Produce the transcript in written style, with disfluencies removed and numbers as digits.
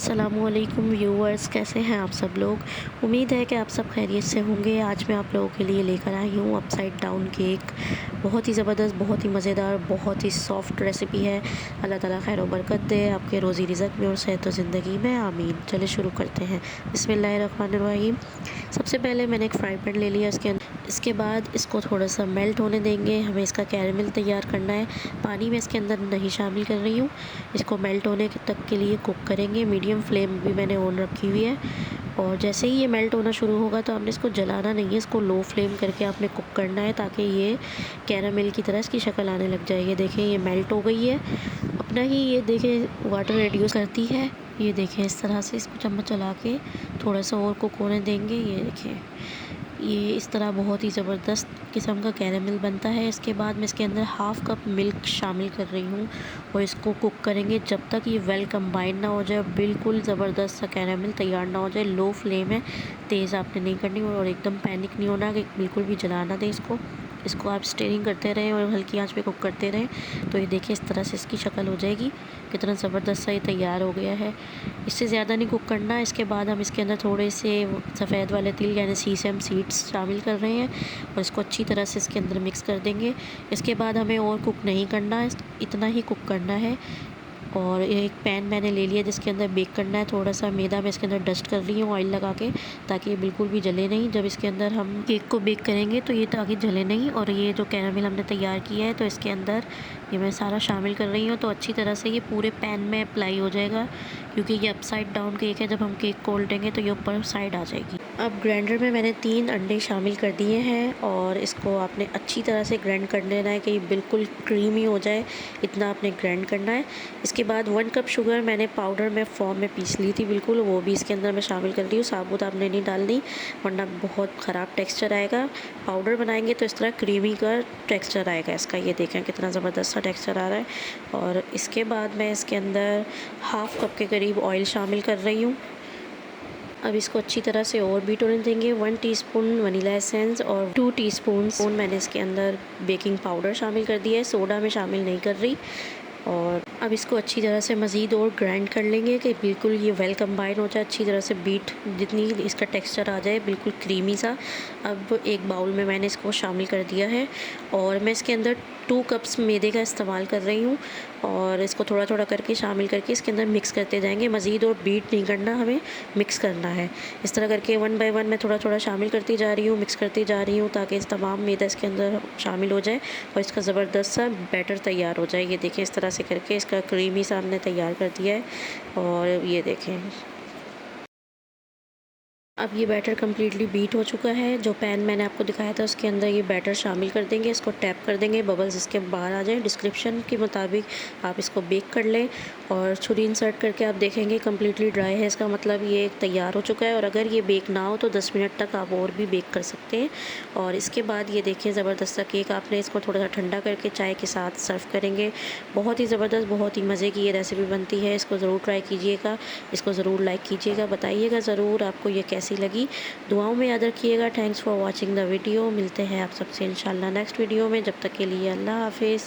अस्सलामुअलैकुम व्यूअर्स, कैसे हैं आप सब लोग। उम्मीद है कि आप सब खैरियत से होंगे। आज मैं आप लोगों के लिए लेकर आई हूँ अपसाइड डाउन केक। बहुत ही ज़बरदस्त, बहुत ही मज़ेदार, बहुत ही सॉफ्ट रेसिपी है। अल्लाह ताला खैर व बरकत दे आपके रोज़ी रिज़्क़ में और सेहत व ज़िंदगी में, आमीन। चलिए शुरू करते हैं। बिस्मिल्लाहिर्रहमानिर्रहीम। सबसे पहले मैंने एक फ्राई पैन ले लिया। इसके बाद इसको थोड़ा सा मेल्ट होने देंगे। हमें इसका कैरेमल तैयार करना है। पानी में इसके अंदर नहीं शामिल कर रही हूँ। इसको मेल्ट होने तक के लिए कुक करेंगे। मीडियम फ्लेम भी मैंने ऑन रखी हुई है। और जैसे ही ये मेल्ट होना शुरू होगा तो आपने इसको जलाना नहीं है, इसको लो फ्लेम करके आपने कुक करना है ताकि ये कैरामेल की तरह इसकी शक्ल आने लग जाए। ये देखें, ये मेल्ट हो गई है अपना ही। ये देखें वाटर रिड्यूस करती है। ये देखें इस तरह से इसको चम्मच चला के थोड़ा सा और कुक होने देंगे। ये देखें, ये इस तरह बहुत ही ज़बरदस्त किस्म का कैरेमल बनता है। इसके बाद मैं इसके अंदर हाफ़ कप मिल्क शामिल कर रही हूँ और इसको कुक करेंगे जब तक ये वेल कंबाइंड ना हो जाए, बिल्कुल ज़बरदस्त सा कैरेमल तैयार ना हो जाए। लो फ्लेम है, तेज़ आपने नहीं करनी और एकदम पैनिक नहीं होना कि बिल्कुल भी जला ना दें इसको आप स्टीयरिंग करते रहें और हल्की आंच पे कुक करते रहें। तो ये देखिए इस तरह से इसकी शक्ल हो जाएगी। कितना ज़बरदस्त सा ये तैयार हो गया है। इससे ज़्यादा नहीं कुक करना। इसके बाद हम इसके अंदर थोड़े से सफ़ेद वाले तिल यानी सीसम सीड्स शामिल कर रहे हैं और इसको अच्छी तरह से इसके अंदर मिक्स कर देंगे। इसके बाद हमें और कुक नहीं करना, इतना ही कुक करना है। और एक पैन मैंने ले लिया जिसके अंदर बेक करना है। थोड़ा सा मैदा मैं इसके अंदर डस्ट कर रही हूँ ऑयल लगा के, ताकि ये बिल्कुल भी जले नहीं। जब इसके अंदर हम केक को बेक करेंगे तो ये ताकि जले नहीं। और ये जो कैरामेल हमने तैयार किया है तो इसके अंदर ये मैं सारा शामिल कर रही हूँ, तो अच्छी तरह से ये पूरे पैन में अप्लाई हो जाएगा, क्योंकि ये अपसाइड डाउन केक है। जब हम केक को उल्टेंगे तो ये ऊपर साइड आ जाएगी। अब ग्राइंडर में मैंने 3 अंडे शामिल कर दिए हैं और इसको आपने अच्छी तरह से ग्राइंड कर लेना है कि ये बिल्कुल क्रीमी हो जाए, इतना आपने ग्राइंड करना है। इसके बाद 1 कप शुगर मैंने पाउडर में फॉर्म में पीस ली थी बिल्कुल, वो भी इसके अंदर मैं शामिल कर रही हूँ। साबुत आपने नहीं डालनी वरना बहुत ख़राब टेक्सचर आएगा। पाउडर बनाएंगे तो इस तरह क्रीमी का टेक्सचर आएगा इसका। ये देखें कितना ज़बरदस्त सा टेक्सचर आ रहा है। और इसके बाद मैं इसके अंदर हाफ़ कप के करीब ऑयल शामिल कर रही हूँ। अब इसको अच्छी तरह से और बीट होने देंगे। 1 टीस्पून वनीला एसेंस और 2 टीस्पून मैंने इसके अंदर बेकिंग पाउडर शामिल कर दिया है, सोडा में शामिल नहीं कर रही। और अब इसको अच्छी तरह से मज़ीद और ग्राइंड कर लेंगे कि बिल्कुल ये वेल कंबाइन हो जाए, अच्छी तरह से बीट, जितनी इसका टेक्सचर आ जाए बिल्कुल क्रीमी सा। अब एक बाउल में मैंने इसको शामिल कर दिया है और मैं इसके अंदर 2 कप्स मैदे का इस्तेमाल कर रही हूँ और इसको थोड़ा थोड़ा करके शामिल करके इसके अंदर मिक्स करते जाएंगे। मज़ीद और बीट नहीं करना, हमें मिक्स करना है। इस तरह करके 1 बाय 1 मैं थोड़ा थोड़ा शामिल करती जा रही हूँ, मिक्स करती जा रही हूँ, ताकि इस तमाम मैदा इसके अंदर शामिल हो जाए और इसका ज़बरदस्त सा बैटर तैयार हो जाए। ये देखें इस तरह से करके इसका क्रीमी सा हमने तैयार कर दिया है। और ये देखें अब ये बैटर कम्प्लीटली बीट हो चुका है। जो पैन मैंने आपको दिखाया था उसके अंदर ये बैटर शामिल कर देंगे, इसको टैप कर देंगे, बबल्स इसके बाहर आ जाएं। डिस्क्रिप्शन के मुताबिक आप इसको बेक कर लें और छुरी इंसर्ट करके आप देखेंगे कम्प्लीटली ड्राई है, इसका मतलब ये तैयार हो चुका है। और अगर ये बेक ना हो तो 10 मिनट तक आप और भी बेक कर सकते हैं। और इसके बाद ये देखें ज़बरदस्त सा केक, आपने इसको थोड़ा सा ठंडा करके चाय के साथ सर्व करेंगे। बहुत ही ज़बरदस्त, बहुत ही मज़े की ये रेसिपी बनती है। इसको ज़रूर ट्राई कीजिएगा, इसको ज़रूर लाइक कीजिएगा, बताइएगा ज़रूर आपको ये कैसी लगी। दुआओं में याद रखिएगा। Thanks for watching the video. मिलते हैं आप सबसे इंशाल्लाह नेक्स्ट वीडियो में। जब तक के लिए अल्लाह हाफिज़।